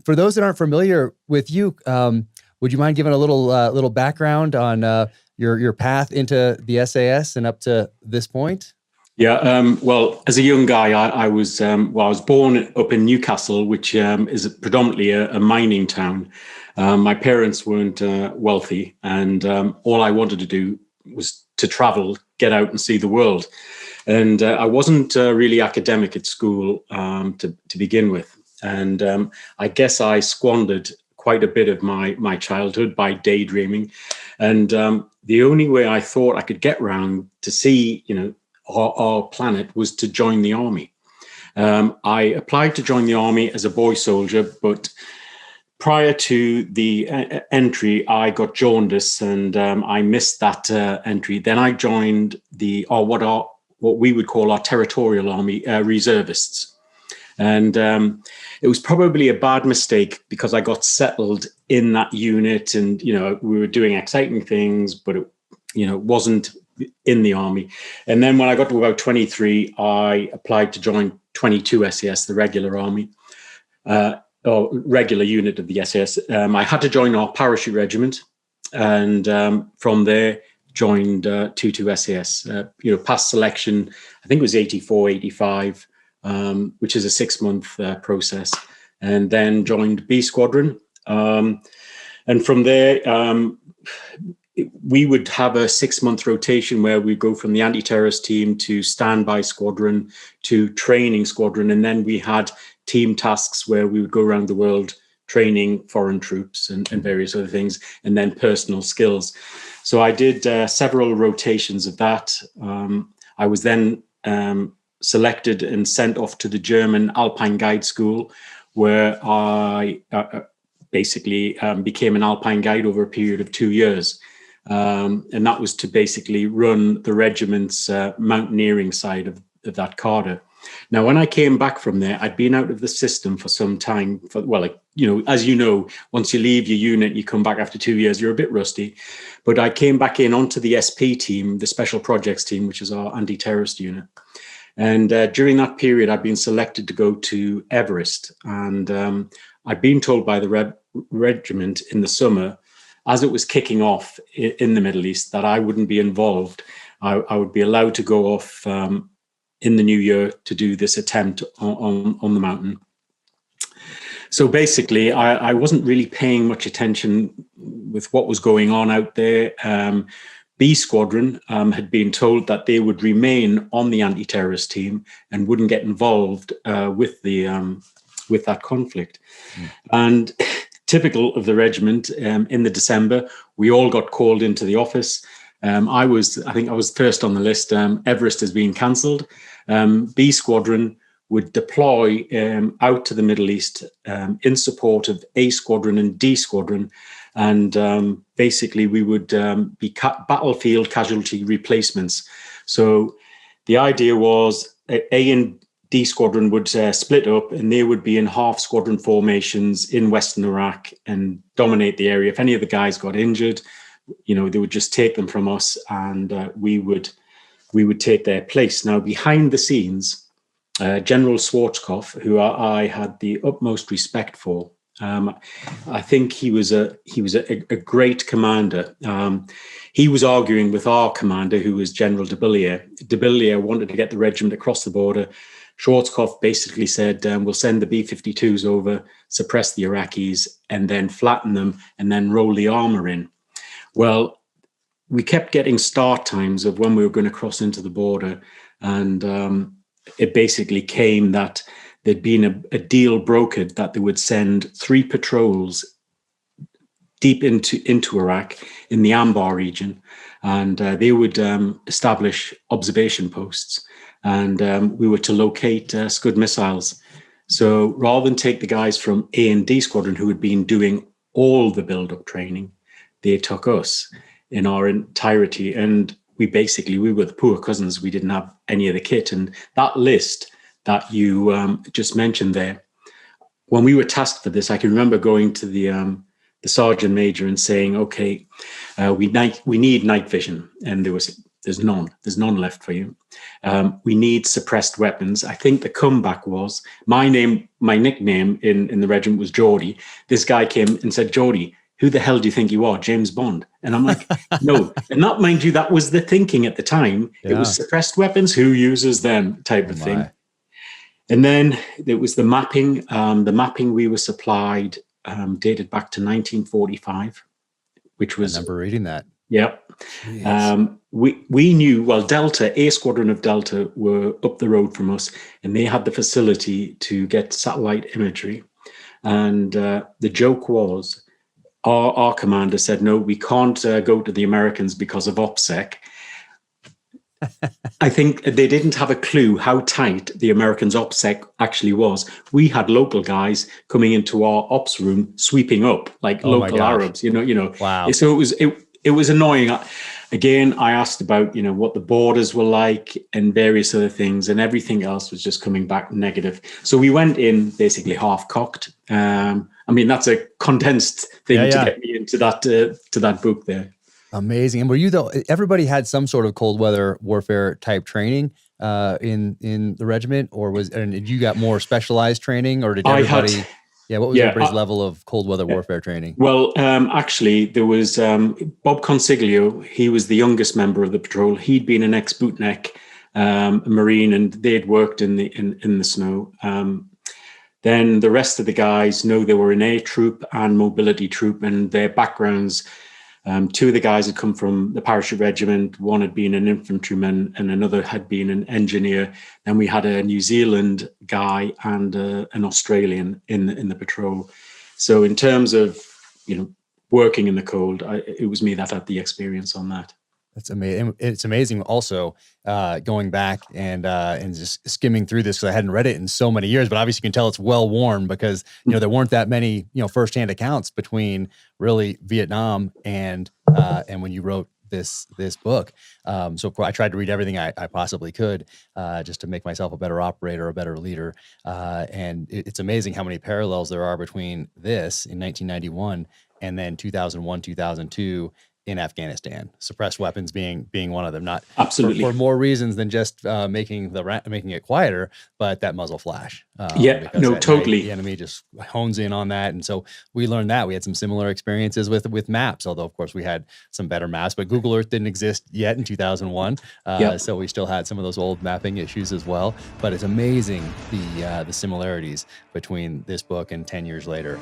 for those that aren't familiar with you, would you mind giving a little background on your path into the SAS and up to this point? Yeah, well, as a young guy, I was born up in Newcastle, which is predominantly a mining town. My parents weren't wealthy, and all I wanted to do was to travel, get out and see the world. And I wasn't really academic at school to begin with. And I guess I squandered quite a bit of my childhood by daydreaming. And the only way I thought I could get around to see, our planet was to join the army. I applied to join the army as a boy soldier, but prior to the entry, I got jaundice and I missed that entry. Then I joined what we would call our territorial army reservists. And it was probably a bad mistake because I got settled in that unit and, we were doing exciting things, but it wasn't in the army. And then when I got to about 23, I applied to join 22 SAS, the regular army, or regular unit of the SAS. I had to join our parachute regiment, and from there joined 22 SAS. Past selection, I think it was 84, 85, which is a 6-month process, and then joined B Squadron. And from there, we would have a 6-month rotation where we go from the anti-terrorist team to standby squadron to training squadron. And then we had team tasks where we would go around the world training foreign troops and various other things, and then personal skills. So I did several rotations of that. I was then selected and sent off to the German Alpine Guide School, where I basically became an Alpine guide over a period of 2 years. And that was to basically run the regiment's mountaineering side of that cadre. Now, when I came back from there, I'd been out of the system for some time. As you know, once you leave your unit, you come back after 2 years, you're a bit rusty. But I came back in onto the SP team, the Special Projects team, which is our anti-terrorist unit. And during that period, I'd been selected to go to Everest. And I'd been told by the regiment in the summer, as it was kicking off in the Middle East, that I wouldn't be involved. I would be allowed to go off in the new year to do this attempt on the mountain. So basically, I wasn't really paying much attention with what was going on out there. B Squadron had been told that they would remain on the anti-terrorist team and wouldn't get involved with that conflict. And typical of the regiment, in the December, we all got called into the office. I think I was first on the list. Everest has been cancelled. B Squadron would deploy out to the Middle East in support of A Squadron and D Squadron. And basically we would be battlefield casualty replacements. So the idea was A and D Squadron would split up, and they would be in half squadron formations in Western Iraq and dominate the area. If any of the guys got injured, they would just take them from us, and we would take their place. Now, behind the scenes, General Schwarzkopf, who I had the utmost respect for, I think he was a great commander. He was arguing with our commander, who was General de Villiers. De Villiers wanted to get the regiment across the border. Schwarzkopf basically said, we'll send the B-52s over, suppress the Iraqis, and then flatten them, and then roll the armor in. Well, we kept getting start times of when we were going to cross into the border, and it basically came that there'd been a deal brokered that they would send 3 patrols deep into Iraq in the Anbar region, and they would establish observation posts. And we were to locate Scud missiles. So rather than take the guys from A and D Squadron who had been doing all the build-up training, they took us in our entirety. And we were the poor cousins. We didn't have any of the kit. And that list that you just mentioned there, when we were tasked for this, I can remember going to the sergeant major and saying, okay, we need night vision. And there was There's none. There's none left for you. We need suppressed weapons. I think the comeback was my nickname in the regiment was Geordie. This guy came and said, Geordie, who the hell do you think you are, James Bond? And I'm like, no. And that, mind you, that was the thinking at the time. Yeah. It was suppressed weapons, who uses them type of thing. And then there was the mapping. The mapping we were supplied dated back to 1945, which was... I remember reading that. Yeah. We knew, well, Delta, A Squadron of Delta were up the road from us, and they had the facility to get satellite imagery. And the joke was, our commander said, no, we can't go to the Americans because of OPSEC. I think they didn't have a clue how tight the Americans' OPSEC actually was. We had local guys coming into our ops room, sweeping up like local Arabs, you know. Wow. So it was annoying. Again, I asked about, what the borders were like and various other things, and everything else was just coming back negative. So we went in basically half-cocked. I mean, that's a condensed thing to get me into that book there. Amazing. And were you, though, everybody had some sort of cold weather warfare type training in the regiment, and did you got more specialized training, or did everybody... what was everybody's level of cold weather warfare training? Well, actually, there was Bob Consiglio. He was the youngest member of the patrol. He'd been an ex-bootneck Marine, and they'd worked in the snow. Then the rest of the guys, they were an air troop and mobility troop, and their backgrounds. Two of the guys had come from the parachute regiment. One had been an infantryman and another had been an engineer. Then we had a New Zealand guy and an Australian in the patrol. So in terms of, working in the cold, it was me that had the experience on that. That's amazing. It's amazing also going back and just skimming through this, because I hadn't read it in so many years, but obviously you can tell it's well worn, because there weren't that many firsthand accounts between really Vietnam and when you wrote this book. So I tried to read everything I possibly could just to make myself a better operator, a better leader. And it's amazing how many parallels there are between this in 1991 and then 2001, 2002 in Afghanistan. Suppressed weapons being one of them, not absolutely for more reasons than just making it quieter, but that muzzle flash. Totally. The enemy just hones in on that, and so we learned that. We had some similar experiences with maps, although of course we had some better maps. But Google Earth didn't exist yet in 2001, so we still had some of those old mapping issues as well. But it's amazing the similarities between this book and 10 years later.